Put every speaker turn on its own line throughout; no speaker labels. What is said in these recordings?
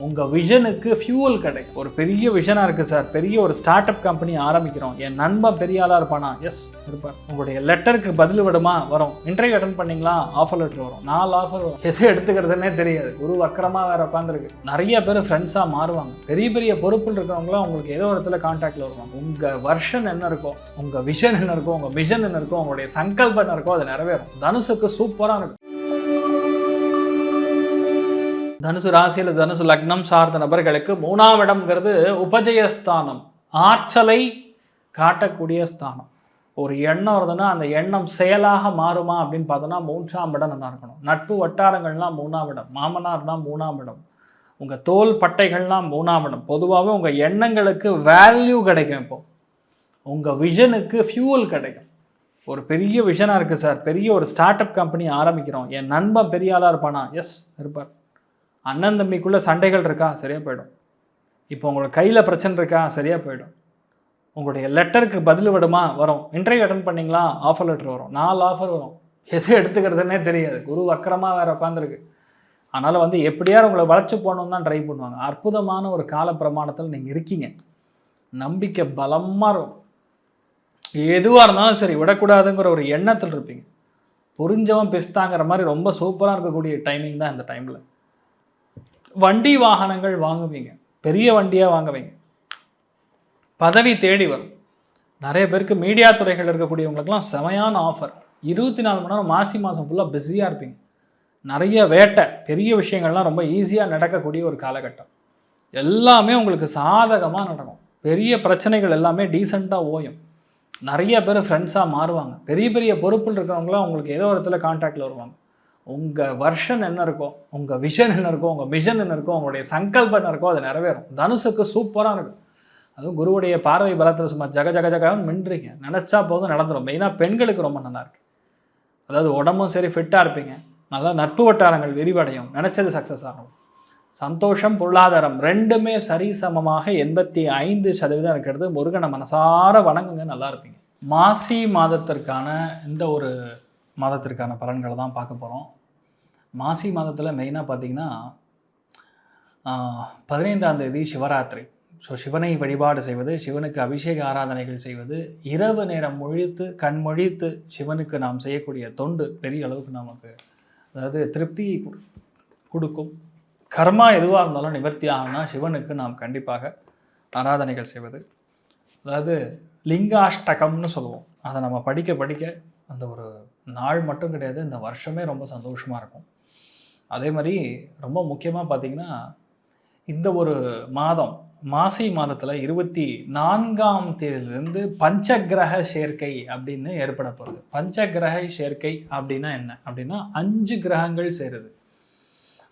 உங்கள் விஷனுக்கு ஃபியூவல் கிடைக்கும். ஒரு பெரிய விஷனாக இருக்குது சார், பெரிய ஒரு ஸ்டார்ட் அப் கம்பெனி ஆரம்பிக்கிறோம், என் நண்பன் பெரிய ஆளாக இருப்பானா? எஸ் இருப்பார். உங்களுடைய லெட்டருக்கு பதில் விடுமா? வரும். இன்டர்வியூ அட்டன் பண்ணிங்களா? ஆஃபர் லெட்டர் வரும். 4 ஆஃபர் வரும். எது எடுத்துக்கிறதுனே தெரியாது. ஒரு வக்கரமாக வேறு உட்காந்துருக்கு. நிறைய பேர் ஃப்ரெண்ட்ஸாக மாறுவாங்க. பெரிய பெரிய பொறுப்பில் இருக்கிறவங்களாம் உங்களுக்கு ஏதோ ஒரு இடத்துல கான்டாக்டில் வருவாங்க. உங்கள் வருஷன் என்ன இருக்கோ, உங்கள் விஷன் என்ன இருக்கோ, உங்கள் மிஷன் என்ன இருக்கோ, உங்களுடைய சங்கல்பம் என்ன இருக்கோ அது நிறைவேறும். தனுசுக்கு சூப்பராக இருக்கும். தனுசு ராசியில் தனுசு லக்னம் சார்ந்த நபர்களுக்கு 3ஆம் இடம்ங்கிறது உபஜயஸ்தானம், ஆற்றலை காட்டக்கூடிய ஸ்தானம். ஒரு எண்ணம் வருதுன்னா அந்த எண்ணம் செயலாக மாறுமா அப்படின்னு பார்த்தோன்னா 3ஆம் இடம் நல்லா இருக்கணும். நட்பு வட்டாரங்கள்லாம் 3ஆம் இடம், மாமனார்னா 3ஆம் இடம், உங்கள் தோல் பட்டைகள்லாம் 3ஆம் இடம். பொதுவாகவே உங்கள் எண்ணங்களுக்கு வேல்யூ கிடைக்கும். இப்போ உங்கள் விஷனுக்கு ஃபியூவல் கிடைக்கும். ஒரு பெரிய விஷனாக இருக்குது சார், பெரிய ஒரு ஸ்டார்ட் அப் கம்பெனி ஆரம்பிக்கிறோம், என் நண்பன் பெரிய ஆளாக இருப்பானா? எஸ் இருப்பார். அண்ணன் தம்பிக்குள்ளே சண்டைகள் இருக்கா? சரியாக போயிடும். இப்போ உங்களுக்கு கையில் பிரச்சனை இருக்கா? சரியாக போயிடும். உங்களுடைய லெட்டருக்கு பதில் விடுமா? வரும். இன்டர்வியூ அட்டன் பண்ணிங்களா? ஆஃபர் லெட்டர் வரும். 4 ஆஃபர் வரும். எது எடுத்துக்கிறதுனே தெரியாது. குரு வக்கரமாக வேறு உட்காந்துருக்கு. அதனால் எப்படியாவது உங்களை வளைச்சி போகணுன்னு தான் ட்ரை பண்ணுவாங்க. அற்புதமான ஒரு கால பிரமாணத்தில் நீங்கள் இருக்கீங்க. நம்பிக்கை பலமாக இருக்கும். எதுவாக இருந்தாலும் சரி விடக்கூடாதுங்கிற ஒரு எண்ணத்தில் இருப்பீங்க. புரிஞ்சவன் பிஸ்தாங்கிற மாதிரி ரொம்ப சூப்பராக இருக்கக்கூடிய டைமிங் தான் இந்த டைமில். வண்டி வாகனங்கள் வாங்குவீங்க, பெரிய வண்டியாக வாங்குவீங்க, பதவி தேடி வரும். நிறைய பேருக்கு மீடியா துறைகள் இருக்கக்கூடியவங்களுக்கெல்லாம் செமையான ஆஃபர். 24 மணி நேரம் மாசி மாதம் ஃபுல்லாக பிஸியாக இருப்பீங்க. நிறைய வேட்டை, பெரிய விஷயங்கள்லாம் ரொம்ப ஈஸியாக நடக்கக்கூடிய ஒரு காலகட்டம். எல்லாமே உங்களுக்கு சாதகமாக நடக்கும். பெரிய பிரச்சனைகள் எல்லாமே டீசெண்டாக ஓயும். நிறைய பேர் ஃப்ரெண்ட்ஸாக மாறுவாங்க. பெரிய பெரிய பொறுப்பில் இருக்கிறவங்களாம் உங்களுக்கு ஏதோ ஒரு இடத்துல கான்டாக்டில் வருவாங்க. உங்கள் வருஷன் என்ன இருக்கோ, உங்கள் விஷன் என்ன இருக்கோ, உங்கள் மிஷன் என்ன இருக்கோ, உங்களுடைய சங்கல்பம் என்ன இருக்கோ அது நிறைவேறும். தனுசுக்கு சூப்பராக இருக்கும். அதுவும் குருவுடைய பார்வை பலத்தில் சும்மா ஜக ஜக ஜகன்னு மின்றீங்க. நினச்சா போதும் நடந்துடும். மெயினாக பெண்களுக்கு ரொம்ப நல்லாயிருக்கு. அதாவது உடம்பும் சரி ஃபிட்டாக இருப்பீங்க. நல்லா நட்பு வட்டாரங்கள் விரிவடையும். நினச்சது சக்ஸஸ் ஆகும். சந்தோஷம், பொருளாதாரம் ரெண்டுமே சரிசமமாக 85% இருக்கிறது. முருகனை மனசார வணங்குங்க, நல்லா இருப்பீங்க. மாசி மாதத்திற்கான இந்த ஒரு மாதத்திற்கான பலன்களை தான் பார்க்க போகிறோம். மாசி மாதத்தில் மெயினாக பார்த்திங்கன்னா 15ஆம் தேதி சிவராத்திரி. ஸோ சிவனை வழிபாடு செய்வது, சிவனுக்கு அபிஷேக ஆராதனைகள் செய்வது, இரவு நேரம் முழித்து கண்மொழித்து சிவனுக்கு நாம் செய்யக்கூடிய தொண்டு பெரிய அளவுக்கு நமக்கு அதாவது திருப்தி கொடுக்கும். கர்மா எதுவாக இருந்தாலும் நிவர்த்தி ஆகும்னா சிவனுக்கு நாம் கண்டிப்பாக ஆராதனைகள் செய்வது. அதாவது லிங்காஷ்டகம்னு சொல்லுவோம். அதை நம்ம படிக்க படிக்க அந்த ஒரு நாள் மட்டும் கிடையாது, இந்த வருஷமே ரொம்ப சந்தோஷமாக இருக்கும். அதே மாதிரி ரொம்ப முக்கியமாக பார்த்திங்கன்னா இந்த ஒரு மாதம் மாசி மாதத்தில் 24ஆம் தேதியிலிருந்து பஞ்சகிரக சேர்க்கை அப்படின்னு ஏற்பட போகிறது. பஞ்சகிரக சேர்க்கை அப்படின்னா என்ன அப்படின்னா 5 கிரகங்கள் சேருது.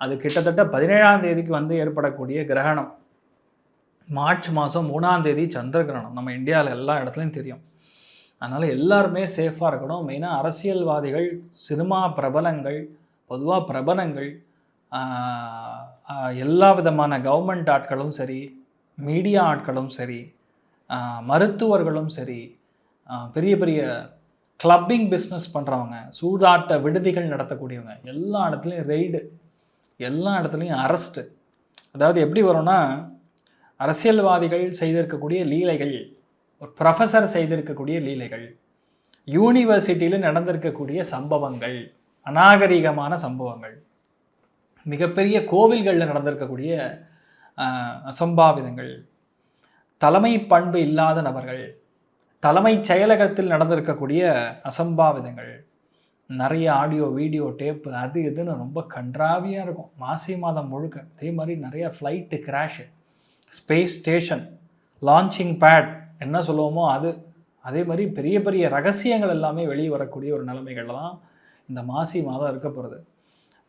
அது கிட்டத்தட்ட 17ஆம் தேதிக்கு ஏற்படக்கூடிய கிரகணம். மார்ச் மாதம் 3ஆம் தேதி சந்திர கிரகணம். நம்ம இந்தியாவில் எல்லா இடத்துலையும் தெரியும். அதனால் எல்லாருமே சேஃபாக இருக்கணும். மெயினாக அரசியல்வாதிகள், சினிமா பிரபலங்கள், பொதுவாக பிரபலங்கள், எல்லா விதமான கவர்மெண்ட் ஆட்களும் சரி, மீடியா ஆட்களும் சரி, மருத்துவர்களும் சரி, பெரிய பெரிய கிளப்பிங் பிஸ்னஸ் பண்ணுறவங்க, சூதாட்ட விடுதிகள் நடத்தக்கூடியவங்க, எல்லா இடத்துலையும் ரெய்டு, எல்லா இடத்துலையும் அரெஸ்ட்டு. அதாவது எப்படி வரும்னா, அரசியல்வாதிகள் செய்திருக்கக்கூடிய லீலைகள், ஒரு ப்ரொஃபஸர் செய்திருக்கக்கூடிய லீலைகள், யூனிவர்சிட்டியில் நடந்திருக்கக்கூடிய சம்பவங்கள், அநாகரிகமான சம்பவங்கள், மிகப்பெரிய கோவில்களில் நடந்திருக்கக்கூடிய அசம்பாவிதங்கள், தலைமை பண்பு இல்லாத நபர்கள், தலைமைச் செயலகத்தில் நடந்திருக்கக்கூடிய அசம்பாவிதங்கள், நிறைய ஆடியோ வீடியோ டேப்பு அது இதுன்னு ரொம்ப கன்றாவியாக இருக்கும் மாசி மாதம் முழுக்க. அதே மாதிரி நிறைய flight crash, space station, launching pad என்ன சொல்லுவோமோ அது, அதே மாதிரி பெரிய பெரிய ரகசியங்கள் எல்லாமே வெளியே வரக்கூடிய ஒரு நிலைமைகள் தான் இந்த மாசி மாதம் இருக்க போகிறது.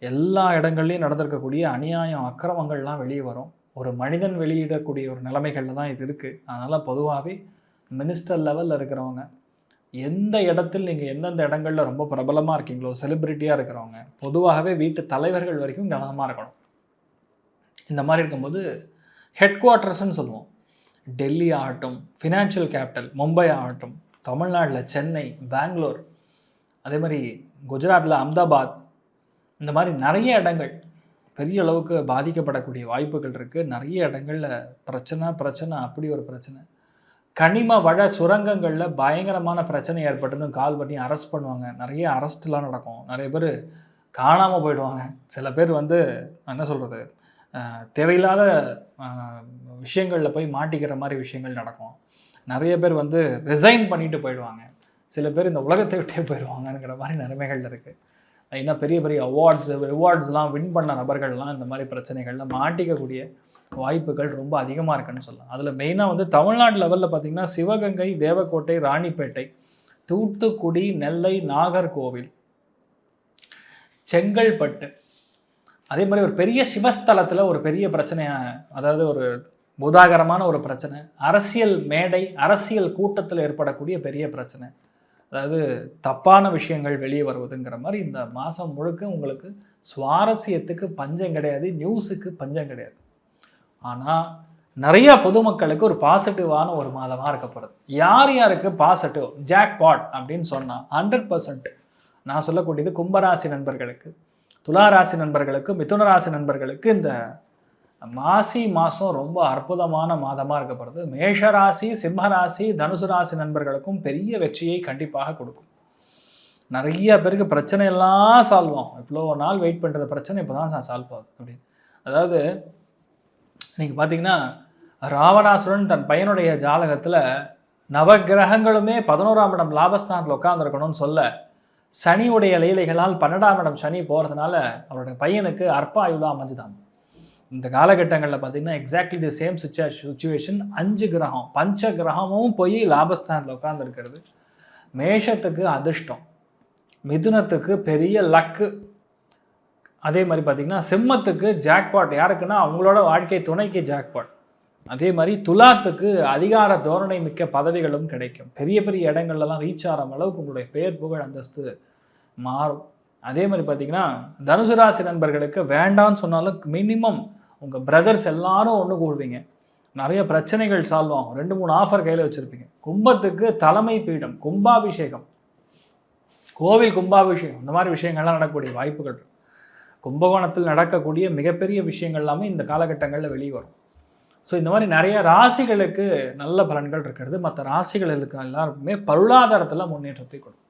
எல்லா இடங்கள்லையும் நடந்திருக்கக்கூடிய அநியாயம் அக்கிரமங்கள்லாம் வெளியே வரும். ஒரு மனிதன் வெளியிடக்கூடிய ஒரு நிலைமைகளில் தான் இது இருக்குது. அதனால் பொதுவாகவே மினிஸ்டர் லெவலில் இருக்கிறவங்க, எந்த இடத்தில் நீங்கள் எந்தெந்த இடங்களில் ரொம்ப பிரபலமாக இருக்கீங்களோ, செலிப்ரிட்டியாக இருக்கிறவங்க, பொதுவாகவே வீட்டு தலைவர்கள் வரைக்கும் கவனமாக இருக்கணும். இந்த மாதிரி இருக்கும்போது ஹெட் குவார்ட்டர்ஸ்ன்னு சொல்லுவோம். டெல்லி ஆகட்டும், ஃபினான்ஷியல் கேபிட்டல் மும்பை ஆகட்டும், தமிழ்நாட்டில் சென்னை, பெங்களூர், அதே மாதிரி குஜராத்தில் அஹமதாபாத், இந்த மாதிரி நிறைய இடங்கள் பெரிய அளவுக்கு பாதிக்கப்படக்கூடிய வாய்ப்புகள் இருக்குது. நிறைய இடங்களில் பிரச்சனை அப்படி ஒரு பிரச்சனை. கனிம வள சுரங்கங்களில் பயங்கரமான பிரச்சனை ஏற்பட்டுன்னு கால் பண்ணி அரெஸ்ட் பண்ணுவாங்க. நிறைய அரெஸ்ட்லாம் நடக்கும். நிறைய பேர் காணாமல் போயிடுவாங்க. சில பேர் வந்து என்ன சொல்கிறது, தேவையில்லாத விஷயங்களில் போய் மாட்டிக்கிற மாதிரி விஷயங்கள் நடக்கும். நிறைய பேர் வந்து ரிசைன் பண்ணிட்டு போயிடுவாங்க. சில பேர் இந்த உலகத்தை விட்டே போயிடுவாங்கங்கிற மாதிரி நிலைமைகள் இருக்குது. இன்னும் பெரிய பெரிய ரிவார்ட்ஸ்லாம் வின் பண்ண நபர்கள்லாம் இந்த மாதிரி பிரச்சனைகளில் மாட்டிக்கக்கூடிய வாய்ப்புகள் ரொம்ப அதிகமாக இருக்குன்னு சொல்லலாம். அதில் மெயினாக வந்து தமிழ்நாடு லெவலில் பார்த்திங்கன்னா சிவகங்கை, தேவக்கோட்டை, ராணிப்பேட்டை, தூத்துக்குடி, நெல்லை, நாகர்கோவில், செங்கல்பட்டு, அதே மாதிரி ஒரு பெரிய சிவஸ்தலத்தில் ஒரு பெரிய பிரச்சனையாக, அதாவது ஒரு பூதாகரமான ஒரு பிரச்சனை, அரசியல் மேடை, அரசியல் கூட்டத்தில் ஏற்படக்கூடிய பெரிய பிரச்சனை, அதாவது தப்பான விஷயங்கள் வெளியே வருவதுங்கிற மாதிரி இந்த மாதம் முழுக்க உங்களுக்கு சுவாரஸ்யத்துக்கு பஞ்சம் கிடையாது, நியூஸுக்கு பஞ்சம் கிடையாது. ஆனால் நிறைய பொதுமக்களுக்கு ஒரு பாசிட்டிவான ஒரு மாதமாக இருக்க போகிறது. யார் யாருக்கு பாசிட்டிவ் ஜாக்பாட் அப்படின்னு சொன்னால் 100% நான் சொல்லக்கூடியது கும்பராசி நண்பர்களுக்கு, துளாராசி நண்பர்களுக்கு, மிதுன ராசி நண்பர்களுக்கு இந்த மாதம் ரொம்ப அற்புதமான மாதமாக இருக்கப்படுது. மேஷராசி, சிம்மராசி, தனுசு ராசி நண்பர்களுக்கும் பெரிய வெற்றியை கண்டிப்பாக கொடுக்கும். நிறைய பேருக்கு பிரச்சனையெல்லாம் சால்வ் ஆகும். இவ்வளோ நாள் வெயிட் பண்ணுற பிரச்சனை இப்போ தான் சால்வ் ஆகுது அப்படின்னு. அதாவது இன்னைக்கு பார்த்தீங்கன்னா ராவணாசுரன் தன் பையனுடைய ஜாதகத்தில் நவகிரகங்களுமே 11ஆம் இடம் லாபஸ்தானத்தில் உட்காந்துருக்கணும்னு சொல்ல, சனியுடைய லீலைகளால் 12ஆம் இடம் சனி போகிறதுனால அவருடைய பையனுக்கு அற்ப ஆயுளாக அமைஞ்சுதான். இந்த காலகட்டங்களில் பார்த்தீங்கன்னா எக்ஸாக்ட்லி தி சேம் சுச்சுவேஷன். 5 கிரகம், பஞ்ச கிரகமும் போய் லாபஸ்தானத்தில் உட்காந்துருக்கிறது. மேஷத்துக்கு அதிர்ஷ்டம், மிதுனத்துக்கு பெரிய லக்கு, அதே மாதிரி பார்த்திங்கன்னா சிம்மத்துக்கு ஜாக்பாட். யாருக்குன்னா அவங்களோட வாழ்க்கை துணைக்கு ஜாக்பாட். அதே மாதிரி துலாத்துக்கு அதிகார தோரணை மிக்க பதவிகளும் கிடைக்கும். பெரிய பெரிய இடங்கள்லாம் ரீச் ஆகிற அளவுக்கு உங்களுடைய பெயர் புகழ் அந்தஸ்து மாறும். அதே மாதிரி பார்த்திங்கன்னா தனுசு ராசி நண்பர்களுக்கு வேண்டான்னு சொன்னாலும் மினிமம் உங்கள் பிரதர்ஸ் எல்லாரும் ஒன்று கூடுவீங்க. நிறைய பிரச்சனைகள் சால்வ் ஆகும். 2-3 ஆஃபர் கையில் வச்சுருப்பீங்க. கும்பத்துக்கு தலைமை பீடம், கும்பாபிஷேகம், கோவில் கும்பாபிஷேகம், இந்த மாதிரி விஷயங்கள்லாம் நடக்கக்கூடிய வாய்ப்புகள். கும்பகோணத்தில் நடக்கக்கூடிய மிகப்பெரிய விஷயங்கள் எல்லாமே இந்த காலகட்டங்களில் வெளியே வரும். ஸோ இந்த மாதிரி நிறைய ராசிகளுக்கு நல்ல பலன்கள் இருக்கிறது. மற்ற ராசிகளுக்கு எல்லாருக்குமே பொருளாதாரத்தில் முன்னேற்றத்தை கொடுக்கும்.